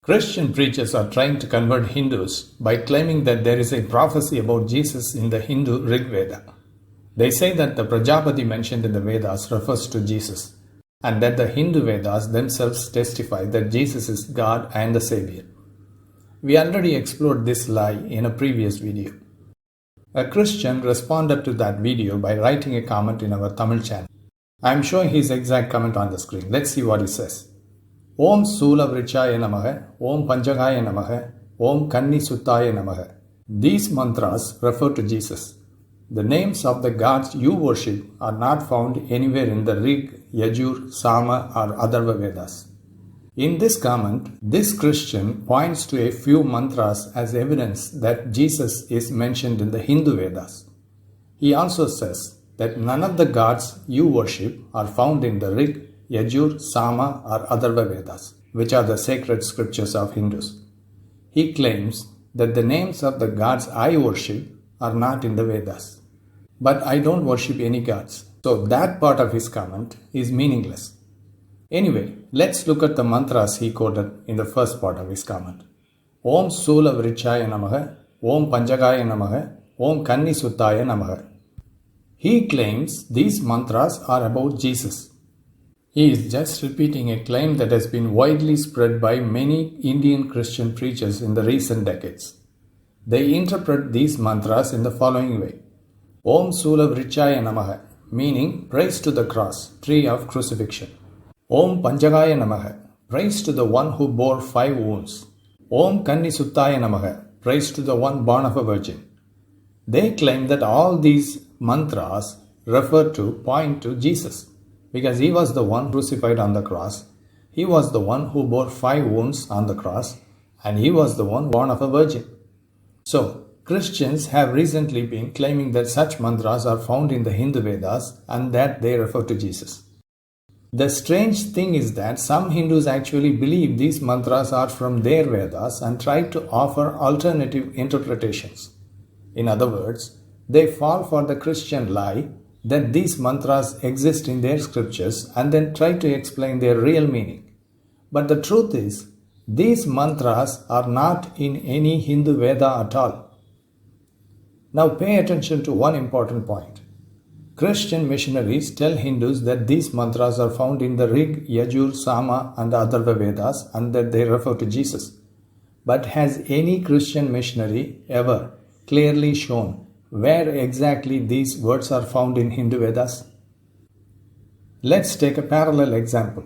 Christian preachers are trying to convert Hindus by claiming that there is a prophecy about Jesus in the Hindu Rig Veda. They say that the Prajapati mentioned in the Vedas refers to Jesus, and that the Hindu Vedas themselves testify that Jesus is God and the Savior. We already explored this lie in a previous video. A Christian responded to that video by writing a comment in our Tamil channel. I am showing his exact comment on the screen. Let's see what he says. Om Soola Virutchaya Namah, Om Panchakaya Namah, Om Kanni Suddhaya Namah. These mantras refer to Jesus. The names of the gods you worship are not found anywhere in the Rig, Yajur, Sama or Atharva Vedas. In this comment, this Christian points to a few mantras as evidence that Jesus is mentioned in the Hindu Vedas. He also says that none of the gods you worship are found in the Rig, Yajur, Sama or Atharva Vedas, which are the sacred scriptures of Hindus. He claims that the names of the gods I worship are not in the Vedas. But I don't worship any gods, so that part of his comment is meaningless. Anyway, let's look at the mantras he quoted in the first part of his comment. Om Soola Virutchaya Namah, Om Panchakaya Namah, Om Kanni Suddhaya Namah. He claims these mantras are about Jesus. He is just repeating a claim that has been widely spread by many Indian Christian preachers in the recent decades. They interpret these mantras in the following way. Om Soola Virutchaya Namah, meaning praise to the cross, tree of crucifixion. Om Panchakaya Namah, praise to the one who bore 5 wounds. Om Kanni Suddhaya Namah, praise to the one born of a virgin. They claim that all these mantras point to Jesus, because he was the one crucified on the cross, he was the one who bore 5 wounds on the cross, and he was the one born of a virgin. So, Christians have recently been claiming that such mantras are found in the Hindu Vedas and that they refer to Jesus. The strange thing is that some Hindus actually believe these mantras are from their Vedas and try to offer alternative interpretations. In other words, they fall for the Christian lie that these mantras exist in their scriptures and then try to explain their real meaning. But the truth is, these mantras are not in any Hindu Veda at all. Now pay attention to one important point. Christian missionaries tell Hindus that these mantras are found in the Rig, Yajur, Sama and Atharva Vedas and that they refer to Jesus. But has any Christian missionary ever clearly shown where exactly these words are found in Hindu Vedas? Let's take a parallel example.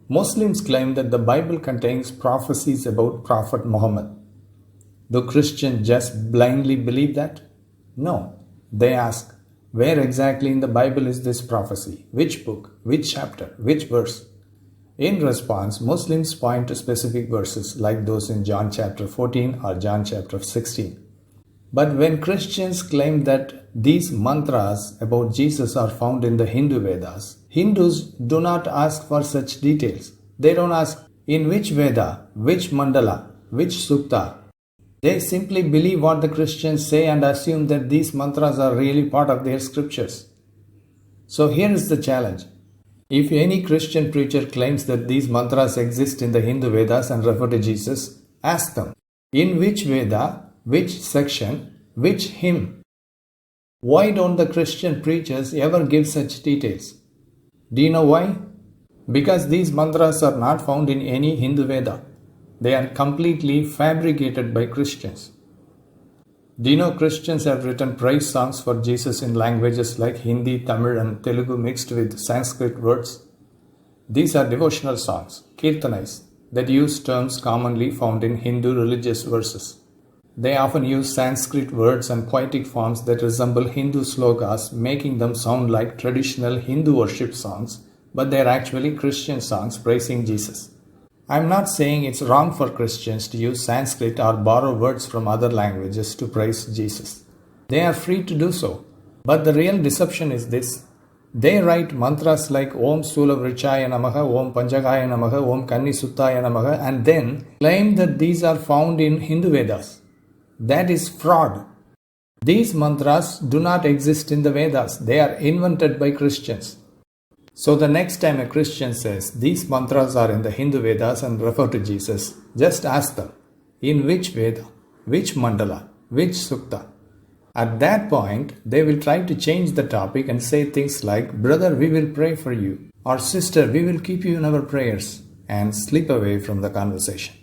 Muslims claim that the Bible contains prophecies about Prophet Muhammad. Do Christians just blindly believe that? No. They ask, where exactly in the Bible is this prophecy? Which book? Which chapter? Which verse? In response, Muslims point to specific verses like those in John chapter 14 or John chapter 16. But when Christians claim that these mantras about Jesus are found in the Hindu Vedas, Hindus do not ask for such details. They don't ask in which Veda, which mandala, which sukta. They simply believe what the Christians say and assume that these mantras are really part of their scriptures. So here is the challenge. If any Christian preacher claims that these mantras exist in the Hindu Vedas and refer to Jesus, ask them, in which Veda, which section, which hymn? Why don't the Christian preachers ever give such details? Do you know why? Because these mantras are not found in any Hindu Veda. They are completely fabricated by Christians. Do you know Christians have written praise songs for Jesus in languages like Hindi, Tamil and Telugu mixed with Sanskrit words? These are devotional songs, kirtanas, that use terms commonly found in Hindu religious verses. They often use Sanskrit words and poetic forms that resemble Hindu slokas, making them sound like traditional Hindu worship songs, but they are actually Christian songs praising Jesus. I am not saying it's wrong for Christians to use Sanskrit or borrow words from other languages to praise Jesus. They are free to do so. But the real deception is this. They write mantras like Om Soola Virutchaya Namah, Om Panchakaya Namah, Om Kanni Suddhaya Namah and then claim that these are found in Hindu Vedas. That is fraud. These mantras do not exist in the Vedas. They are invented by Christians. So the next time a Christian says, these mantras are in the Hindu Vedas and refer to Jesus, just ask them, in which Veda, which mandala, which sukta? At that point, they will try to change the topic and say things like, brother, we will pray for you, or sister, we will keep you in our prayers, and slip away from the conversation.